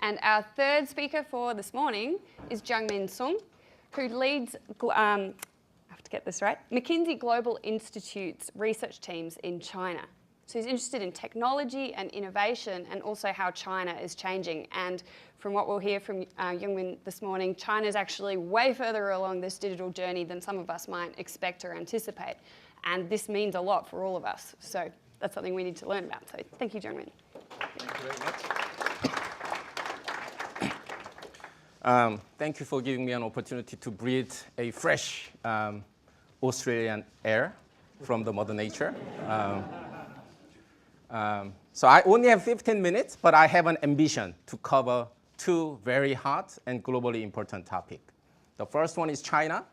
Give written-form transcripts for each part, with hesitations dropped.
And our third speaker for this morning is Jeongmin Seong, who leads, I have to get this right, McKinsey Global Institute's research teams in China. So he's interested in technology and innovation and also how China is changing. And from what we'll hear from Jeongmin this morning, China is actually way further along this digital journey than some of us might expect or anticipate. And this means a lot for all of us. So that's something we need to learn about. So thank you, Jeongmin. Thank you very much. Thank you for giving me an opportunity to breathe a fresh Australian air from the Mother Nature. So I only have 15 minutes, but I have an ambition to cover two very hot and globally important topics. The first one is China.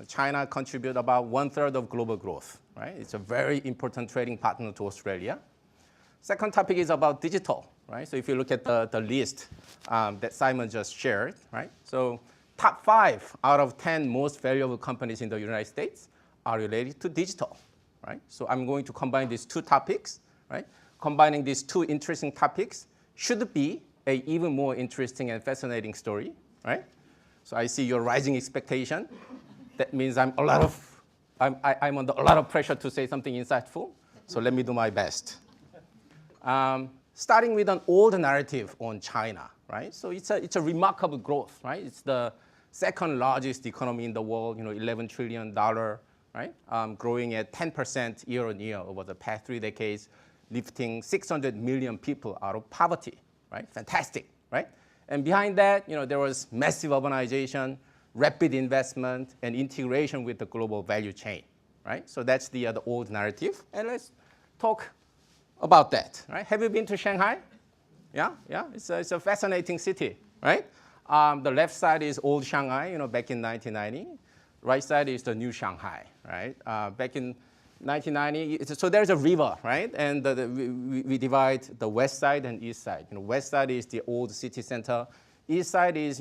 China contributes about 1/3 of global growth, right? It's a very important trading partner to Australia. Second topic is about digital, right? So if you look at the list that Simon just shared, right? So top 5 out of 10 most valuable companies in the United States are related to digital, right? So I'm going to combine these two topics, right? Combining these two interesting topics should be an even more interesting and fascinating story, right? So I see your rising expectation. That means I'm under a lot of pressure to say something insightful. So let me do my best. Starting with an old narrative on China, right? So it's a remarkable growth, right? It's the second largest economy in the world, $11 trillion, right? Growing at 10% year on year over the past 3 decades, lifting 600 million people out of poverty, right? Fantastic, right? And behind that, there was massive urbanization, rapid investment, and integration with the global value chain, right? So that's the old narrative, and let's talk about that, right? Have you been to Shanghai? Yeah. It's a fascinating city, right? The left side is old Shanghai, back in 1990. Right side is the new Shanghai, right? Back in 1990, so there's a river, right? And we divide the west side and east side. West side is the old city center. East side is,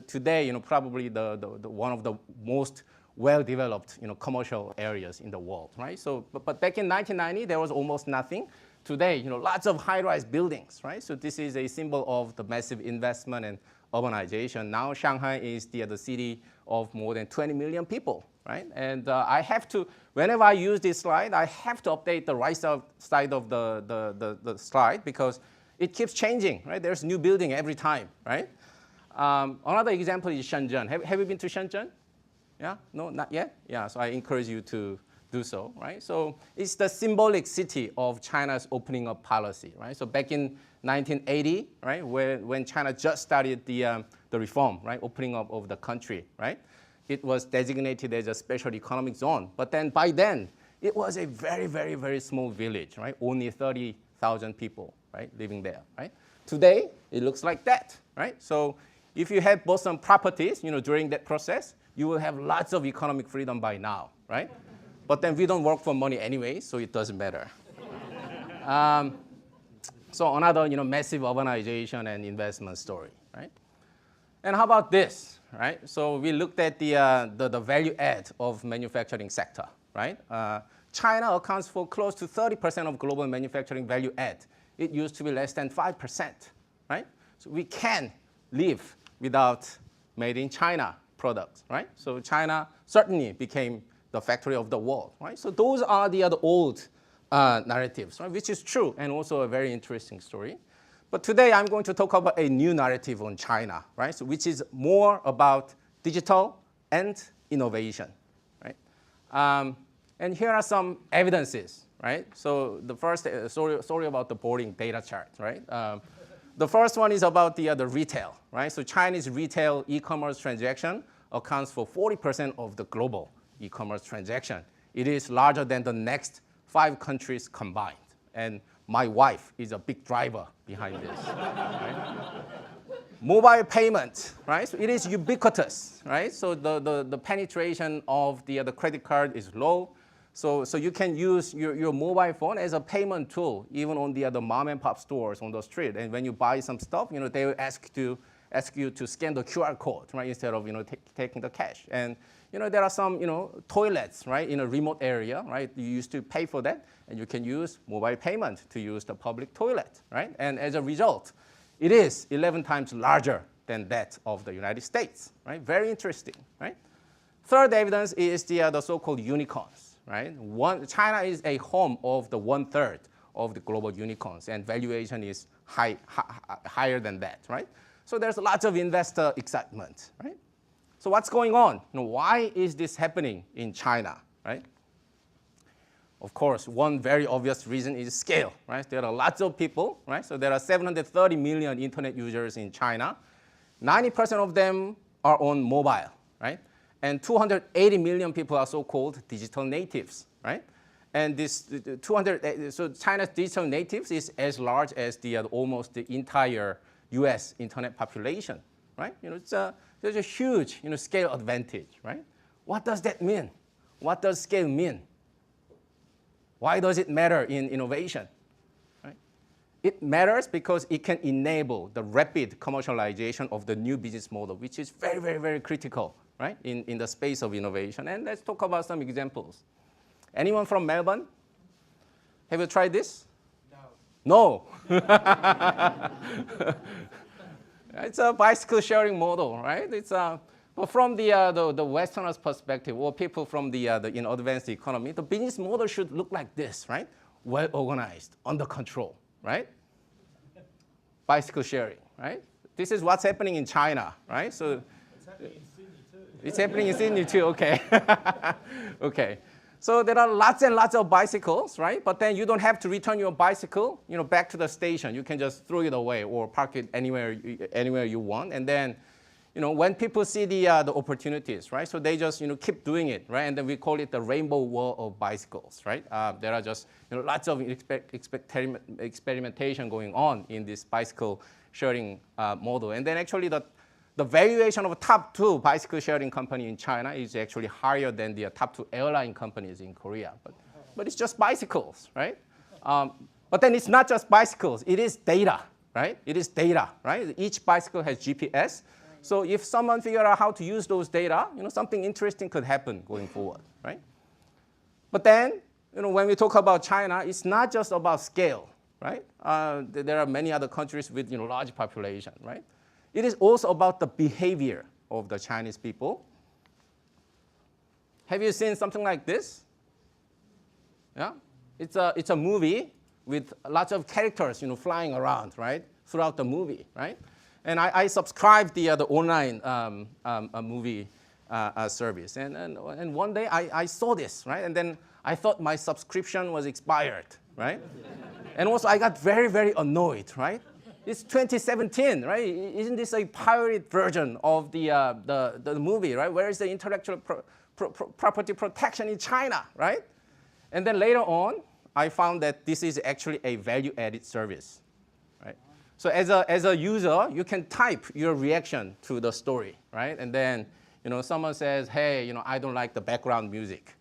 today, probably the one of the most well-developed, commercial areas in the world, right? So, but back in 1990, there was almost nothing. Today, lots of high-rise buildings, right? So this is a symbol of the massive investment and urbanization. Now Shanghai is the city of more than 20 million people, right? And I have to, whenever I use this slide, I have to update the right side of the slide because it keeps changing, right? There's new building every time, right? Another example is Shenzhen. Have you been to Shenzhen? Yeah? No, not yet? Yeah, so I encourage you to do so, right? So it's the symbolic city of China's opening up policy, right? So back in 1980, right, when China just started the reform, right, opening up of the country, right? It was designated as a special economic zone. But then by then, it was a very, very, very small village, right? Only 30,000 people, right, living there, right? Today, it looks like that, right? So if you had bought some properties, during that process, you will have lots of economic freedom by now, right? But then we don't work for money anyway, so it doesn't matter. So another, massive urbanization and investment story, right? And how about this, right? So we looked at the value add of manufacturing sector, right? China accounts for close to 30% of global manufacturing value add. It used to be less than 5%, right? So we can live without made in China products, right? So China certainly became the factory of the world, right? So those are the old narratives, right? Which is true and also a very interesting story. But today I'm going to talk about a new narrative on China, right? So which is more about digital and innovation, right? And here are some evidences, right? So the first, sorry about the boring data chart, right? The first one is about the retail, right? So Chinese retail e-commerce transaction accounts for 40% of the global e-commerce transaction. It is larger than the next 5 countries combined. And my wife is a big driver behind this, right? Mobile payment, right? So it is ubiquitous, right? So the penetration of the credit card is low. So you can use your mobile phone as a payment tool, even on the mom and pop stores on the street. And when you buy some stuff, they will ask you to scan the QR code, right, instead of taking the cash. And there are some toilets, right, in a remote area, right? You used to pay for that, and you can use mobile payment to use the public toilet, right? And as a result, it is 11 times larger than that of the United States, right? Very interesting, right? Third evidence is the so-called unicorns, right? China is a home of the 1/3 of the global unicorns, and valuation is higher than that, right? So there's lots of investor excitement, right? So what's going on? Why is this happening in China, right? Of course, one very obvious reason is scale, right? There are lots of people, right? So there are 730 million internet users in China. 90% of them are on mobile, right? And 280 million people are so-called digital natives, right? And this so China's digital natives is as large as almost the entire U.S. internet population, right? There's a huge scale advantage, right? What does that mean? What does scale mean? Why does it matter in innovation? Right? It matters because it can enable the rapid commercialization of the new business model, which is very, very, very critical, right, in the space of innovation. And let's talk about some examples. Anyone from Melbourne? Have you tried this? No. No. It's a bicycle sharing model, right? It's but from the Westerners' perspective, or people from the advanced economy, the business model should look like this, right? Well organized, under control, right? Bicycle sharing, right? This is what's happening in China, right? So it's happening in Sydney too. It's happening in Sydney too. Okay. Okay. So there are lots and lots of bicycles, right? But then you don't have to return your bicycle, back to the station. You can just throw it away or park it anywhere you want, and then. When people see the opportunities, right? So they just keep doing it, right? And then we call it the rainbow wall of bicycles, right? There are just lots of experimentation going on in this bicycle sharing model. And then actually the valuation of top 2 bicycle sharing company in China is actually higher than the top 2 airline companies in Korea. But it's just bicycles, right? But then it's not just bicycles. It is data, right? It is data, right? Each bicycle has GPS. So if someone figure out how to use those data, something interesting could happen going forward, right? But then, when we talk about China, it's not just about scale, right? There are many other countries with large population, right? It is also about the behavior of the Chinese people. Have you seen something like this? Yeah, it's a movie with lots of characters, flying around, right, throughout the movie, right? And I subscribed the online movie service. And one day I saw this, right? And then I thought my subscription was expired, right? And also I got very, very annoyed, right? It's 2017, right? Isn't this a pirated version of the movie, right? Where is the intellectual property protection in China, right? And then later on, I found that this is actually a value-added service. So as a user, you can type your reaction to the story, right? And then, someone says, hey, I don't like the background music.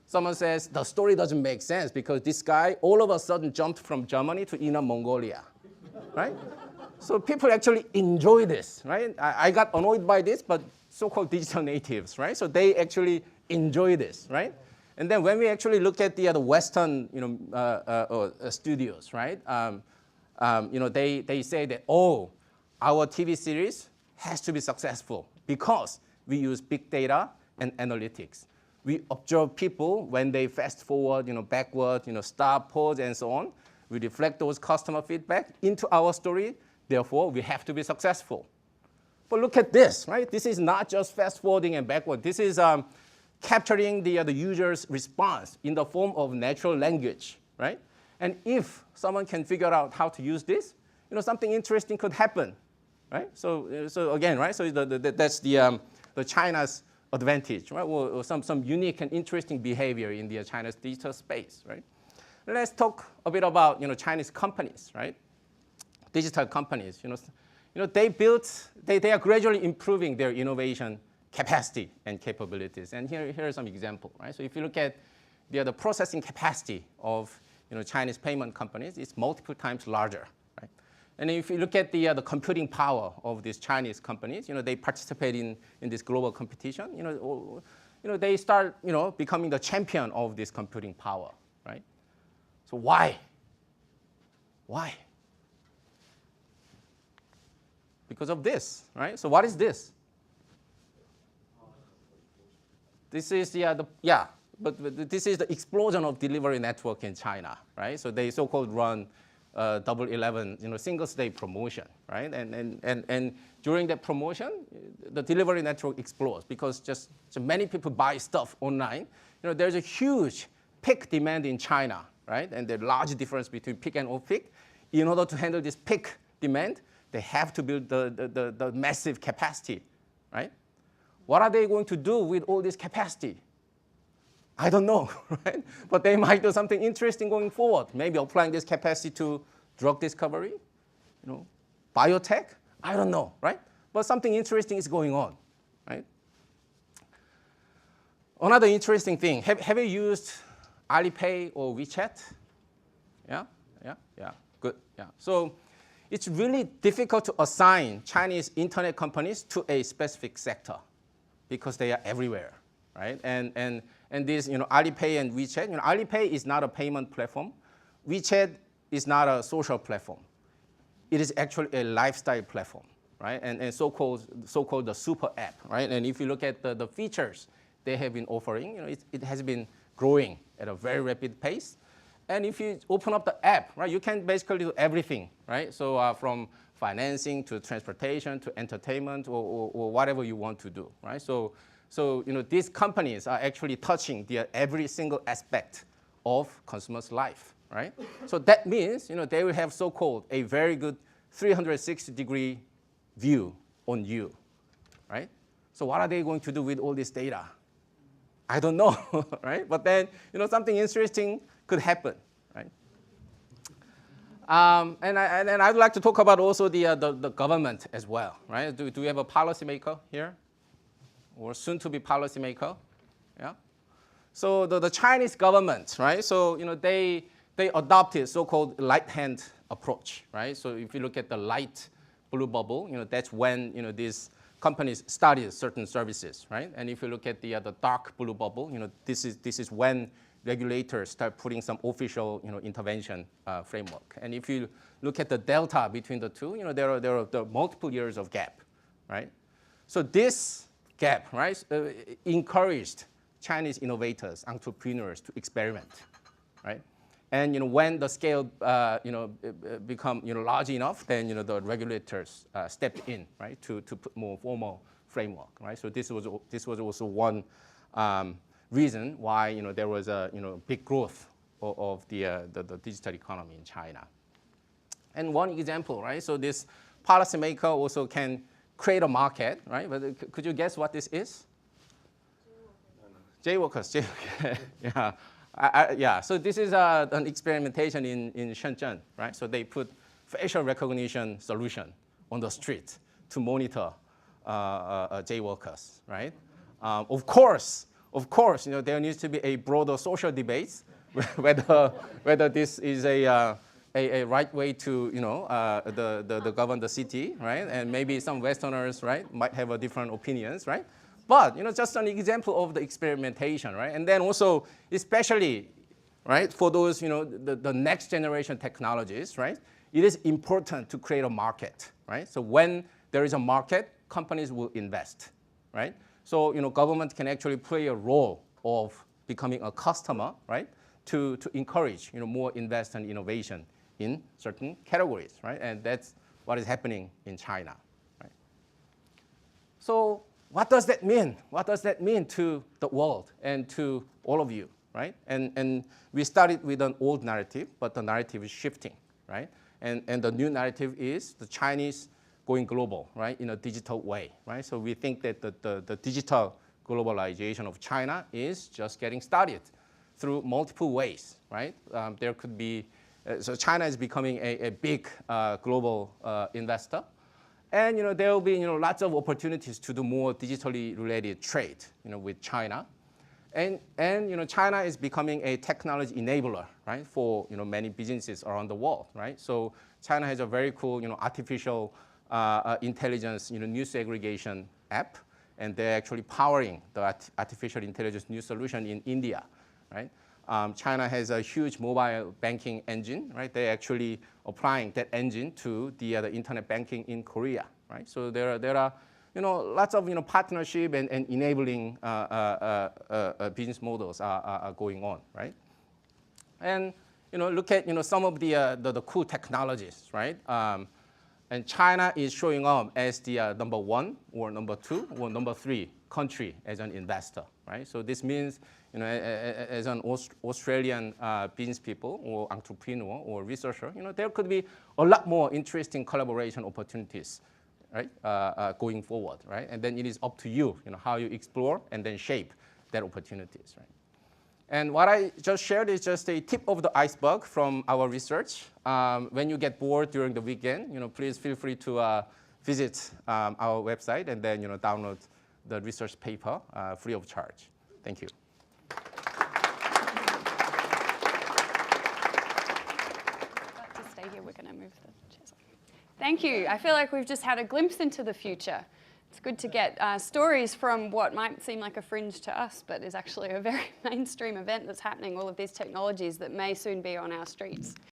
Someone says, the story doesn't make sense because this guy all of a sudden jumped from Germany to Inner Mongolia, right? So people actually enjoy this, right? I got annoyed by this, but so-called digital natives, right? So they actually enjoy this, right? And then when we actually look at the Western, studios, right? They say that, our TV series has to be successful because we use big data and analytics. We observe people when they fast forward, backward, stop, pause, and so on. We reflect those customer feedback into our story. Therefore, we have to be successful. But look at this, right? This is not just fast forwarding and backward. This is capturing the user's response in the form of natural language, right? And if someone can figure out how to use this, something interesting could happen, right? So again, right? So that's the China's advantage, right? Or some unique and interesting behavior in the China's digital space, right? Let's talk a bit about Chinese companies, right? Digital companies, they are gradually improving their innovation capacity and capabilities. And here are some examples, right? So if you look at the processing capacity of Chinese payment companies, it's multiple times larger, right? And if you look at the computing power of these Chinese companies, they participate in this global competition. They start becoming the champion of this computing power, right? So why? because of this, right? So what is this? This is but this is the explosion of delivery network in China, right? So they so-called run Double 11, Singles Day promotion, right? And during that promotion, the delivery network explodes because just so many people buy stuff online. There's a huge peak demand in China, right? And the large difference between peak and off-peak. In order to handle this peak demand, they have to build the massive capacity, right? What are they going to do with all this capacity? I don't know, right? But they might do something interesting going forward. Maybe applying this capacity to drug discovery, biotech. I don't know, right? But something interesting is going on, right? Another interesting thing. Have you used Alipay or WeChat? Yeah. Good. Yeah. So it's really difficult to assign Chinese internet companies to a specific sector because they are everywhere, right? And these, Alipay and WeChat. Alipay is not a payment platform. WeChat is not a social platform. It is actually a lifestyle platform, right? And so-called the super app, right? And if you look at the features they have been offering, it has been growing at a very rapid pace. And if you open up the app, right, you can basically do everything, right? So from financing to transportation to entertainment or whatever you want to do, right? So these companies are actually touching every single aspect of consumers' life, right? So that means, they will have so-called a very good 360-degree view on you, right? So what are they going to do with all this data? I don't know, right? But then, something interesting could happen, right? And I'd like to talk about also the government as well, right? Do we have a policymaker here? Or soon-to-be policymaker, yeah? So the Chinese government, right? So, they adopted so-called light-hand approach, right? So if you look at the light blue bubble, that's when, these companies started certain services, right? And if you look at the dark blue bubble, this is when regulators start putting some official, intervention framework. And if you look at the delta between the two, there are multiple years of gap, right? So this gap, right, encouraged Chinese innovators, entrepreneurs to experiment, right? And when the scale, become large enough, then the regulators stepped in, right, to put more formal framework, right? So this was also one reason why there was a big growth of the digital economy in China. And one example, right? So this policymaker also can create a market, right? But could you guess what this is? Jaywalkers. Yeah. Yeah. So this is an experimentation in Shenzhen, right? So they put facial recognition solution on the street to monitor jaywalkers, right? Of course, there needs to be a broader social debate whether this is a right way to the govern the city, right? And maybe some Westerners, right, might have a different opinions, right? But just an example of the experimentation, right? And then also, especially, right, for those the next generation technologies, right? It is important to create a market, right? So when there is a market, companies will invest, right? So government can actually play a role of becoming a customer, right? To encourage more investment and innovation in certain categories, right? And that's what is happening in China, right? So what does that mean? What does that mean to the world and to all of you, right? And we started with an old narrative, but the narrative is shifting, right? And the new narrative is the Chinese going global, right, in a digital way, right? So we think that the digital globalization of China is just getting started through multiple ways, right? There could be, so China is becoming a big global investor. And there will be lots of opportunities to do more digitally related trade with China. And China is becoming a technology enabler, right, for many businesses around the world, right? So China has a very cool artificial intelligence news aggregation app, and they're actually powering the artificial intelligence news solution in India, right? China has a huge mobile banking engine, right? They're actually applying that engine to the internet banking in Korea, right? So there are lots of partnership and enabling business models are going on, right? And look at some of the cool technologies, right? And China is showing up as the number 1 or number 2 or number 3 country as an investor, right? So this means, as an Australian business people or entrepreneur or researcher, there could be a lot more interesting collaboration opportunities, right? Going forward, right? And then it is up to you, how you explore and then shape that opportunities, right? And what I just shared is just a tip of the iceberg from our research. When you get bored during the weekend, please feel free to visit our website and then download the research paper free of charge. Thank you. To stay here, we're going to move the chairs. Thank you. I feel like we've just had a glimpse into the future. It's good to get stories from what might seem like a fringe to us, but is actually a very mainstream event that's happening, all of these technologies that may soon be on our streets.